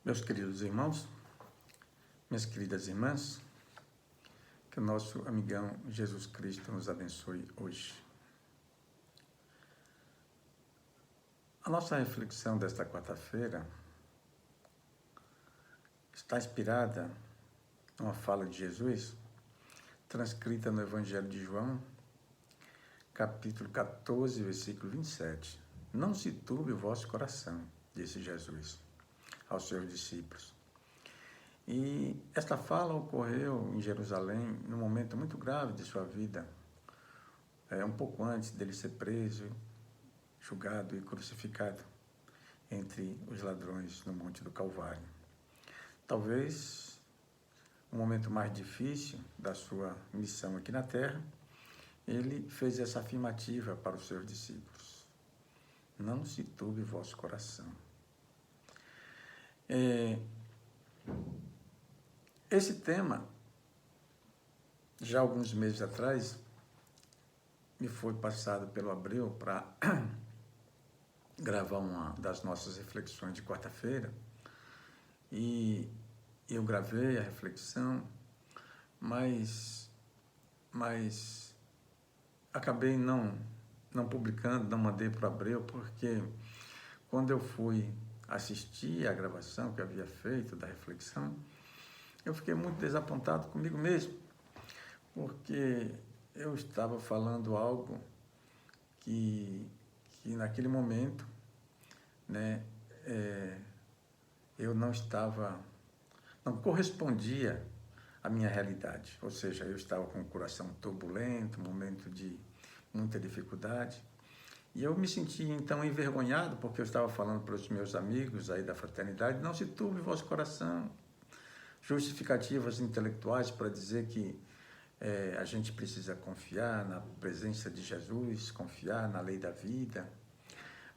Meus queridos irmãos, minhas queridas irmãs, que o nosso amigão Jesus Cristo nos abençoe hoje. A nossa reflexão desta quarta-feira está inspirada numa fala de Jesus, transcrita no Evangelho de João, capítulo 14, versículo 27. Não se turbe o vosso coração, disse Jesus aos seus discípulos. E esta fala ocorreu em Jerusalém num momento muito grave de sua vida, um pouco antes dele ser preso, julgado e crucificado entre os ladrões no Monte do Calvário. Talvez o momento mais difícil da sua missão aqui na terra, ele fez essa afirmativa para os seus discípulos: não se turbe o vosso coração. Esse tema, já alguns meses atrás, me foi passado pelo Abreu para gravar uma das nossas reflexões de quarta-feira, e eu gravei a reflexão, mas acabei não publicando, não mandei para o Abreu, porque quando eu fui assistir a gravação que eu havia feito da reflexão, eu fiquei muito desapontado comigo mesmo, porque eu estava falando algo que naquele momento, né, eu não correspondia à minha realidade, ou seja, eu estava com o coração turbulento, um momento de muita dificuldade, e eu me senti então envergonhado, porque eu estava falando para os meus amigos aí da fraternidade: não se turbe o vosso coração, justificativas intelectuais para dizer que a gente precisa confiar na presença de Jesus, confiar na lei da vida.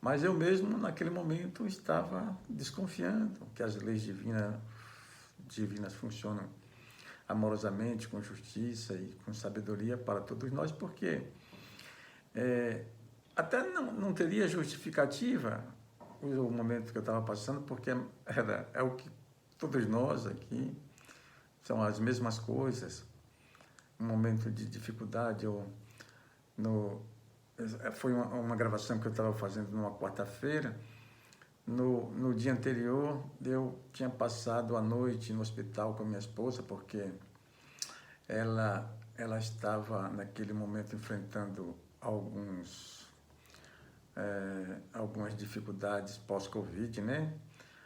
Mas eu mesmo, naquele momento, estava desconfiando que as leis divinas funcionam amorosamente, com justiça e com sabedoria para todos nós, porque até não teria justificativa o momento que eu estava passando, porque é o que todos nós aqui, são as mesmas coisas. Um momento de dificuldade, foi uma gravação que eu estava fazendo numa quarta-feira. No dia anterior, eu tinha passado a noite no hospital com a minha esposa, porque ela estava, naquele momento, enfrentando algumas dificuldades pós-Covid, né?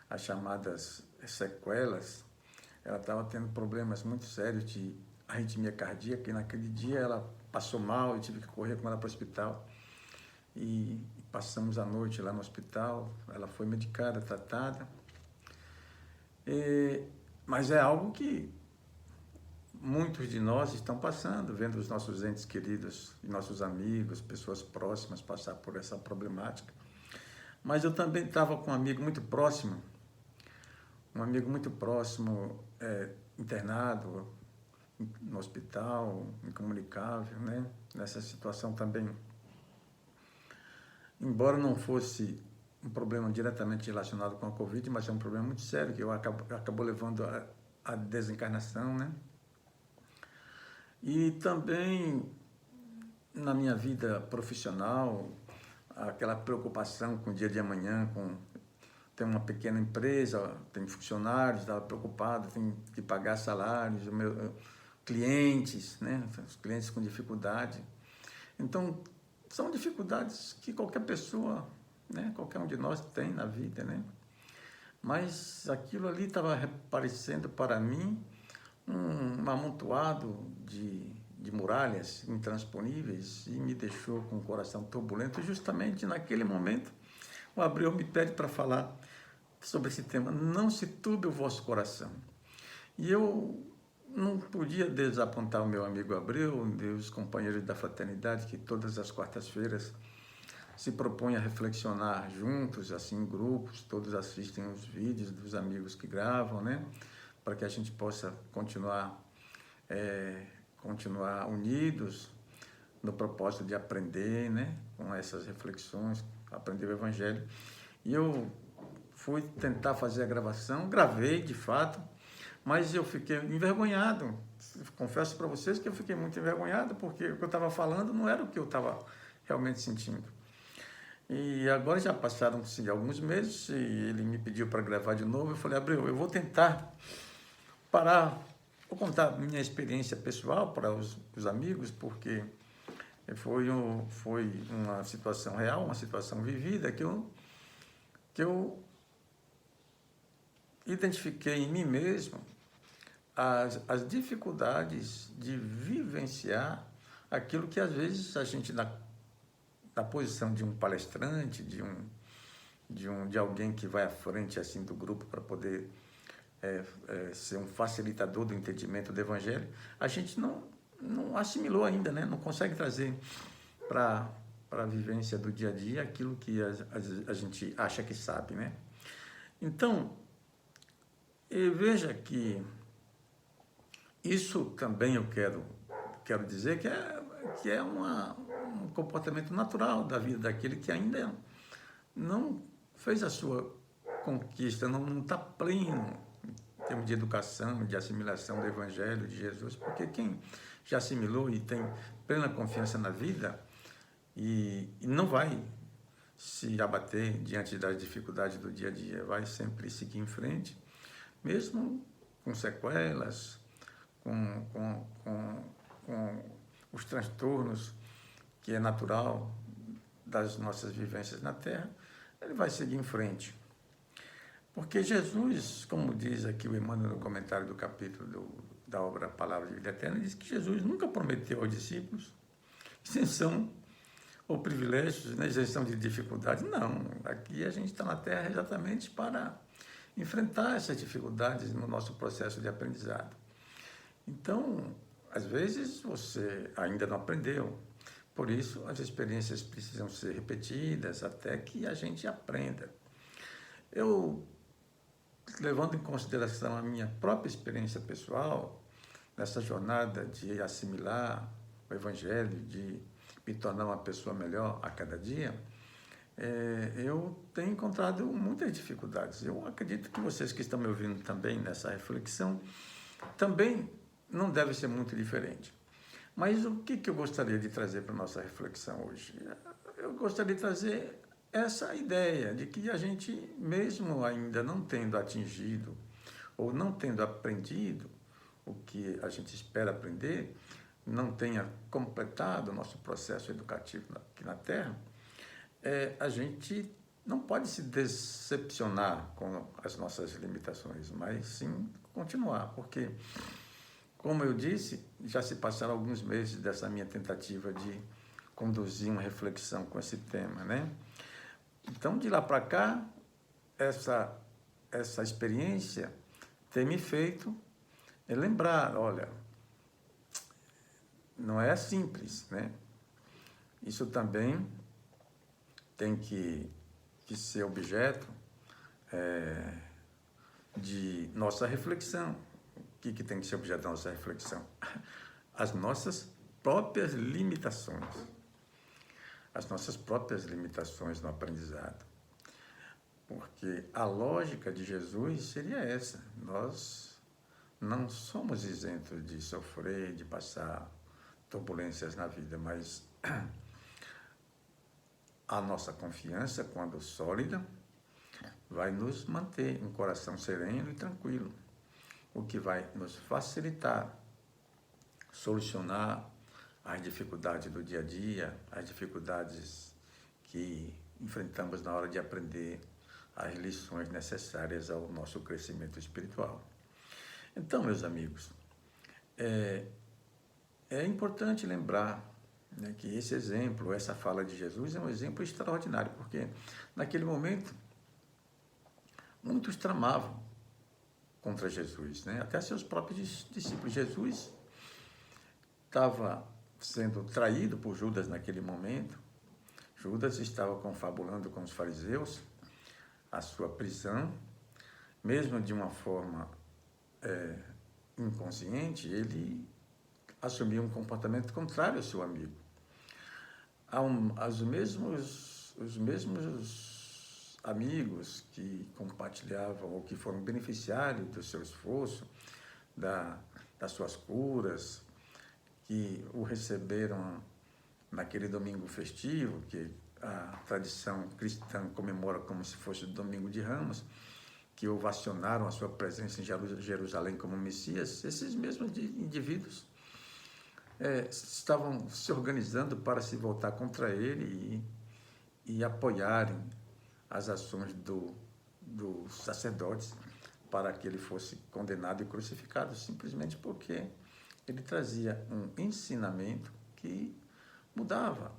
As chamadas sequelas. Ela estava tendo problemas muito sérios de arritmia cardíaca, e naquele dia ela passou mal e tive que correr com ela para o hospital. E passamos a noite lá no hospital, ela foi medicada, tratada. Mas é algo que muitos de nós estão passando, vendo os nossos entes queridos e nossos amigos, pessoas próximas passar por essa problemática. Mas eu também estava com um amigo muito próximo, internado no hospital, incomunicável, né? Nessa situação também, embora não fosse um problema diretamente relacionado com a Covid, mas é um problema muito sério, que acabou levando à desencarnação, né? E também na minha vida profissional, aquela preocupação com o dia de amanhã, tem uma pequena empresa, tem funcionários, estava preocupado, tem que pagar salários, clientes, né? Os clientes com dificuldade. Então, são dificuldades que qualquer pessoa, né? Qualquer um de nós tem na vida, né? Mas aquilo ali estava parecendo para mim um amontoado de muralhas intransponíveis, e me deixou com o coração turbulento. Justamente naquele momento, o Abreu me pede para falar sobre esse tema: não se turbe o vosso coração. E eu não podia desapontar o meu amigo Abreu, os companheiros da fraternidade, que todas as quartas-feiras se propõem a reflexionar juntos, assim, em grupos. Todos assistem os vídeos dos amigos que gravam, né? Para que a gente possa continuar unidos no propósito de aprender, né? Com essas reflexões, aprender o Evangelho. E eu fui tentar fazer a gravação, gravei de fato, mas eu fiquei envergonhado. Confesso para vocês que eu fiquei muito envergonhado, porque o que eu estava falando não era o que eu estava realmente sentindo. E agora já passaram-se alguns meses e ele me pediu para gravar de novo. Eu falei, Abreu, eu vou tentar parar, vou contar minha experiência pessoal para os amigos, porque foi uma situação real, uma situação vivida que eu identifiquei em mim mesmo as dificuldades de vivenciar aquilo que às vezes a gente, na posição de um palestrante, de alguém que vai à frente assim do grupo para poder ser um facilitador do entendimento do Evangelho, a gente não assimilou ainda, né? Não consegue trazer para a vivência do dia a dia aquilo que a gente acha que sabe, né? Então, veja que isso também eu quero dizer que é um comportamento natural da vida daquele que ainda não fez a sua conquista, não está pleno em termos de educação, de assimilação do Evangelho de Jesus, porque quem já assimilou e tem plena confiança na vida e não vai se abater diante das dificuldades do dia a dia, vai sempre seguir em frente, mesmo com sequelas, com os transtornos que é natural das nossas vivências na Terra, ele vai seguir em frente. Porque Jesus, como diz aqui o Emmanuel no comentário do capítulo da obra Palavra de Vida Eterna, diz que Jesus nunca prometeu aos discípulos isenção ou privilégios, né, isenção de dificuldades. Não, aqui a gente está na Terra exatamente para enfrentar essas dificuldades no nosso processo de aprendizado. Então, às vezes você ainda não aprendeu, por isso as experiências precisam ser repetidas até que a gente aprenda. Eu, levando em consideração a minha própria experiência pessoal, nessa jornada de assimilar o Evangelho, de me tornar uma pessoa melhor a cada dia, eu tenho encontrado muitas dificuldades. Eu acredito que vocês que estão me ouvindo também nessa reflexão, também não deve ser muito diferente. Mas o que eu gostaria de trazer para a nossa reflexão hoje? Eu gostaria de trazer essa ideia de que a gente, mesmo ainda não tendo atingido ou não tendo aprendido o que a gente espera aprender, não tenha completado o nosso processo educativo aqui na Terra, a gente não pode se decepcionar com as nossas limitações, mas sim continuar, porque, como eu disse, já se passaram alguns meses dessa minha tentativa de conduzir uma reflexão com esse tema, né? Então, de lá para cá, essa experiência tem me feito lembrar, olha, não é simples, né? Isso também tem que ser objeto de nossa reflexão. O que tem que ser objeto da nossa reflexão? As nossas próprias limitações. As nossas próprias limitações no aprendizado. Porque a lógica de Jesus seria essa. Nós não somos isentos de sofrer, de passar turbulências na vida, mas a nossa confiança, quando sólida, vai nos manter um coração sereno e tranquilo, o que vai nos facilitar solucionar as dificuldades do dia a dia, as dificuldades que enfrentamos na hora de aprender as lições necessárias ao nosso crescimento espiritual. Então, meus amigos, é importante lembrar, né, que esse exemplo, essa fala de Jesus é um exemplo extraordinário, porque naquele momento muitos tramavam contra Jesus, né? Até seus próprios discípulos. Jesus estava sendo traído por Judas naquele momento. Judas estava confabulando com os fariseus a sua prisão, mesmo de uma forma inconsciente, ele assumiu um comportamento contrário ao seu amigo. Os mesmos amigos que compartilhavam ou que foram beneficiários do seu esforço, das suas curas, que o receberam naquele domingo festivo, que a tradição cristã comemora como se fosse o Domingo de Ramos, que ovacionaram a sua presença em Jerusalém como Messias, esses mesmos indivíduos estavam se organizando para se voltar contra ele e apoiarem as ações dos sacerdotes para que ele fosse condenado e crucificado, simplesmente porque ele trazia um ensinamento que mudava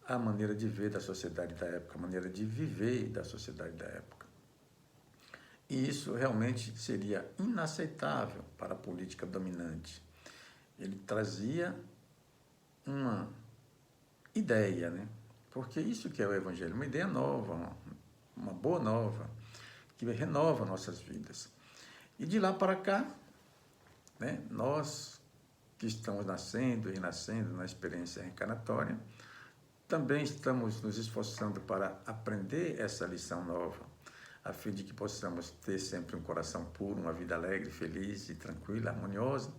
a maneira de ver da sociedade da época, a maneira de viver da sociedade da época. E isso realmente seria inaceitável para a política dominante. Ele trazia uma ideia, né? Porque isso que é o Evangelho, uma ideia nova, uma boa nova, que renova nossas vidas. E de lá para cá, né, nós que estamos nascendo e renascendo na experiência reencarnatória, também estamos nos esforçando para aprender essa lição nova, a fim de que possamos ter sempre um coração puro, uma vida alegre, feliz e tranquila, harmoniosa,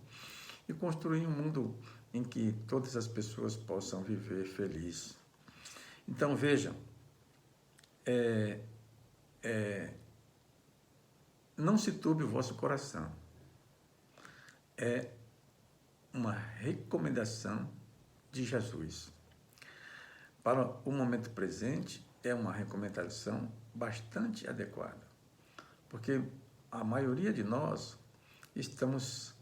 e construir um mundo em que todas as pessoas possam viver felizes. Então, vejam, não se turbe o vosso coração. É uma recomendação de Jesus. Para o momento presente, é uma recomendação bastante adequada, porque a maioria de nós estamos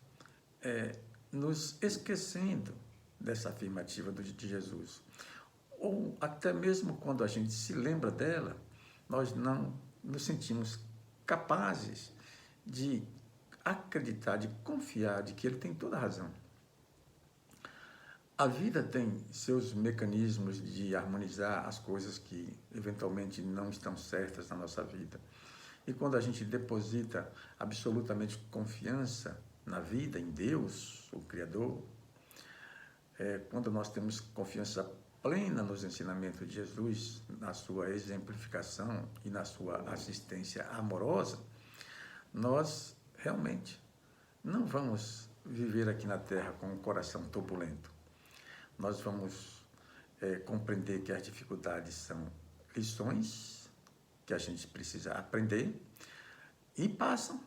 nos esquecendo dessa afirmativa de Jesus. Ou até mesmo quando a gente se lembra dela, nós não nos sentimos capazes de acreditar, de confiar de que ele tem toda a razão. A vida tem seus mecanismos de harmonizar as coisas que eventualmente não estão certas na nossa vida. E quando a gente deposita absolutamente confiança na vida, em Deus, o Criador, quando nós temos confiança plena nos ensinamentos de Jesus, na sua exemplificação e na sua assistência amorosa, nós realmente não vamos viver aqui na Terra com um coração turbulento. Nós vamos compreender que as dificuldades são lições que a gente precisa aprender e passam,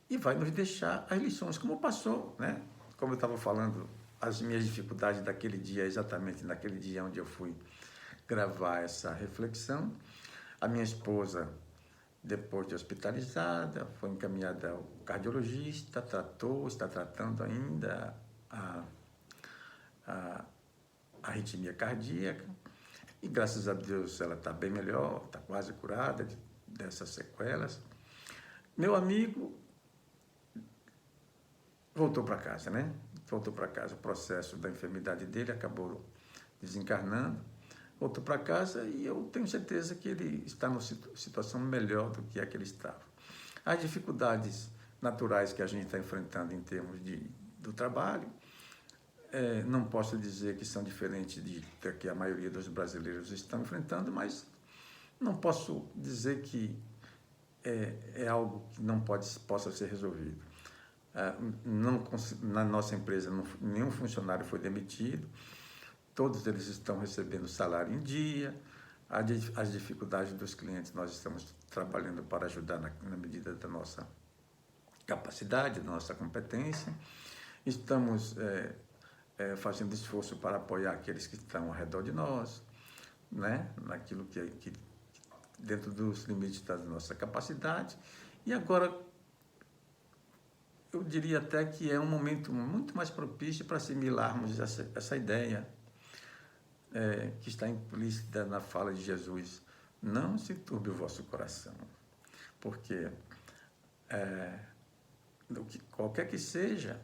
e vai nos deixar as lições, como passou, né? Como eu estava falando, as minhas dificuldades daquele dia, exatamente naquele dia onde eu fui gravar essa reflexão. A minha esposa, depois de hospitalizada, foi encaminhada ao cardiologista, está tratando ainda a arritmia cardíaca, e graças a Deus ela está bem melhor, está quase curada dessas sequelas. Meu amigo voltou para casa, né? Voltou para casa, o processo da enfermidade dele acabou desencarnando, voltou para casa e eu tenho certeza que ele está numa situação melhor do que a que ele estava. As dificuldades naturais que a gente está enfrentando em termos do trabalho, não posso dizer que são diferentes da que a maioria dos brasileiros estão enfrentando, mas não posso dizer que é algo que não possa ser resolvido. Na nossa empresa, nenhum funcionário foi demitido, todos eles estão recebendo salário em dia. As dificuldades dos clientes nós estamos trabalhando para ajudar na medida da nossa capacidade, da nossa competência. Estamos fazendo esforço para apoiar aqueles que estão ao redor de nós, né? Naquilo que dentro dos limites da nossa capacidade. E agora, eu diria até que é um momento muito mais propício para assimilarmos essa ideia que está implícita na fala de Jesus. Não se turbe o vosso coração, porque qualquer que seja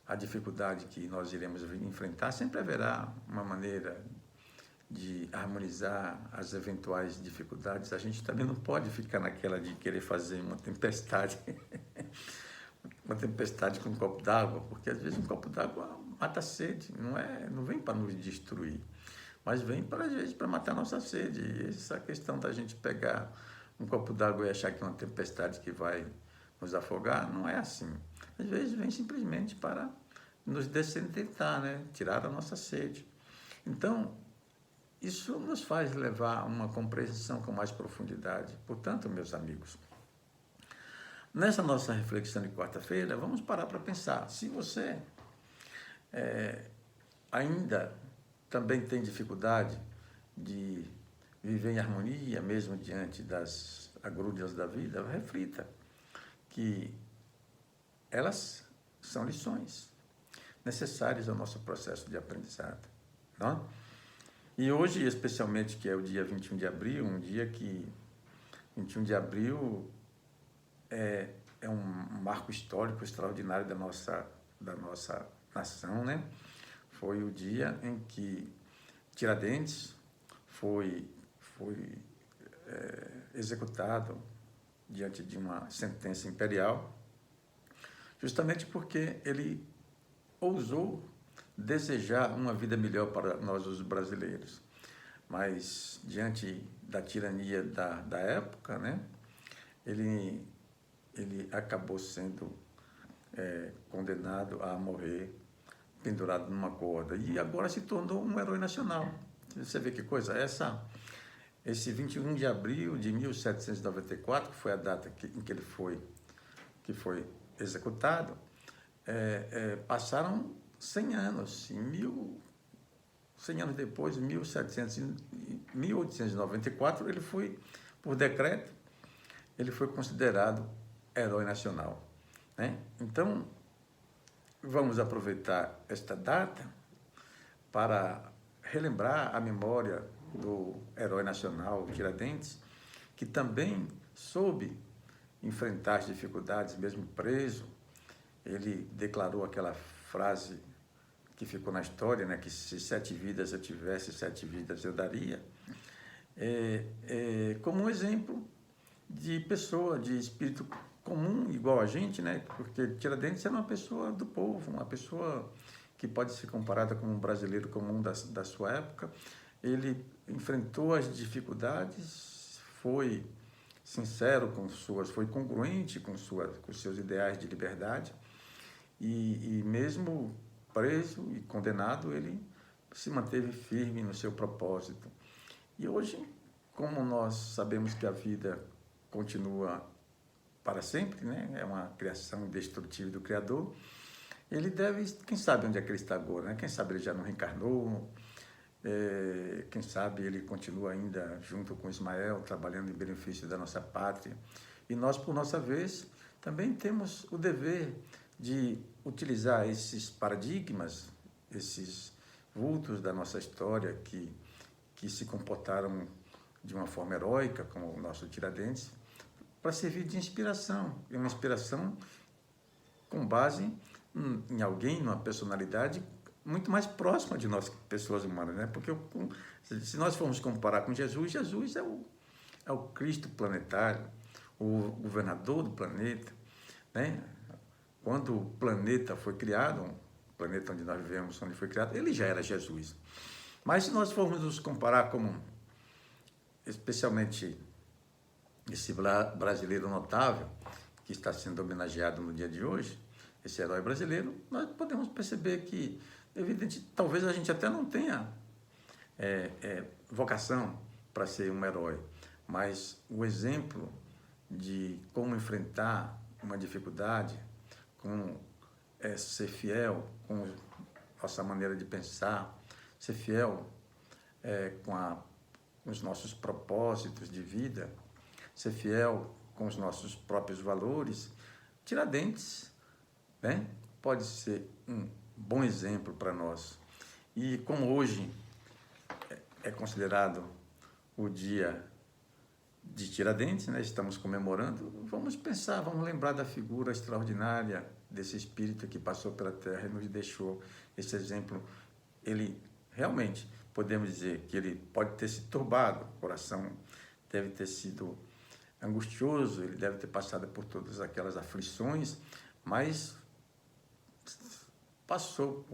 a dificuldade que nós iremos enfrentar, sempre haverá uma maneira de harmonizar as eventuais dificuldades. A gente também não pode ficar naquela de querer fazer uma tempestade, uma tempestade com um copo d'água, porque às vezes um copo d'água mata a sede, não vem para nos destruir. mas vem para às vezes para matar a nossa sede. E essa questão da gente pegar um copo d'água e achar que é uma tempestade que vai nos afogar, não é assim. Às vezes vem simplesmente para nos dessedentar, né? Tirar a nossa sede. Então, isso nos faz levar a uma compreensão com mais profundidade. Portanto, meus amigos, nessa nossa reflexão de quarta-feira, vamos parar para pensar. Se você ainda também tem dificuldade de viver em harmonia, mesmo diante das agrúrias da vida, reflita que elas são lições necessárias ao nosso processo de aprendizado, não? E hoje, especialmente, que é o dia 21 de abril, 21 de abril é um marco histórico extraordinário da nossa nação, né? Foi o dia em que Tiradentes foi executado diante de uma sentença imperial, justamente porque ele ousou desejar uma vida melhor para nós, os brasileiros. Mas, diante da tirania da época, né, ele acabou sendo condenado a morrer pendurado numa corda. E agora se tornou um herói nacional. Você vê que coisa? Esse 21 de abril de 1794, que foi a data em que ele foi executado, passaram 100 anos. 100 anos depois, em 1894, ele foi, por decreto, ele foi considerado herói nacional, né? Então, vamos aproveitar esta data para relembrar a memória do herói nacional Tiradentes, que também soube enfrentar as dificuldades, mesmo preso. Ele declarou aquela frase que ficou na história, né, que se 7 vidas eu tivesse, 7 vidas eu daria, como um exemplo de pessoa, de espírito comum, igual a gente, né, porque Tiradentes era uma pessoa do povo, uma pessoa que pode ser comparada com um brasileiro comum da sua época. Ele enfrentou as dificuldades, foi sincero foi congruente com seus ideais de liberdade, e mesmo preso e condenado, ele se manteve firme no seu propósito. E hoje, como nós sabemos que a vida continua para sempre, né? É uma criação indestrutível do Criador, ele deve, quem sabe onde é que ele está agora, né? Quem sabe ele já não reencarnou, quem sabe ele continua ainda junto com Ismael, trabalhando em benefício da nossa pátria. E nós, por nossa vez, também temos o dever de utilizar esses paradigmas, esses vultos da nossa história que se comportaram de uma forma heróica, como o nosso Tiradentes, para servir de inspiração, e uma inspiração com base em alguém, numa personalidade muito mais próxima de nós, pessoas humanas, né? Porque se nós formos comparar com Jesus, Jesus é o Cristo planetário, o governador do planeta, né? Quando o planeta foi criado, o planeta onde nós vivemos, onde foi criado, ele já era Jesus. Mas se nós formos nos comparar como, especialmente, esse brasileiro notável, que está sendo homenageado no dia de hoje, esse herói brasileiro, nós podemos perceber que, evidente, talvez a gente até não tenha vocação para ser um herói, mas o exemplo de como enfrentar uma dificuldade, como ser fiel com nossa maneira de pensar, ser fiel com os nossos propósitos de vida, ser fiel com os nossos próprios valores. Tiradentes, né, pode ser um bom exemplo para nós. E como hoje é considerado o dia de Tiradentes, né, estamos comemorando, vamos pensar, vamos lembrar da figura extraordinária desse espírito que passou pela Terra e nos deixou esse exemplo. Ele realmente, podemos dizer que ele pode ter se turbado, o coração deve ter sido angustioso, ele deve ter passado por todas aquelas aflições, mas passou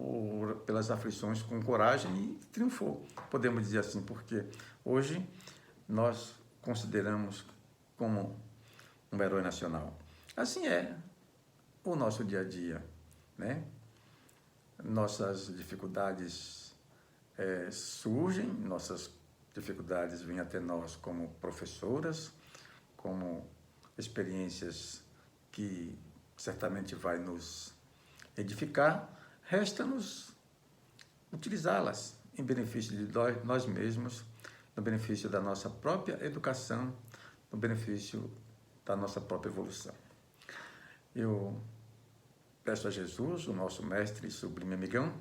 pelas aflições com coragem e triunfou, podemos dizer assim, porque hoje nós consideramos como um herói nacional. Assim é o nosso dia a dia, né? Nossas dificuldades surgem, nossas dificuldades vêm até nós como professoras, como experiências que certamente vai nos edificar, resta-nos utilizá-las em benefício de nós mesmos, no benefício da nossa própria educação, no benefício da nossa própria evolução. Eu peço a Jesus, o nosso mestre e sublime amigão,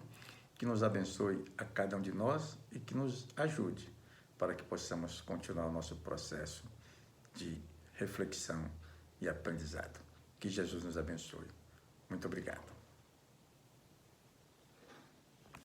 que nos abençoe a cada um de nós e que nos ajude para que possamos continuar o nosso processo de reflexão e aprendizado. Que Jesus nos abençoe. Muito obrigado.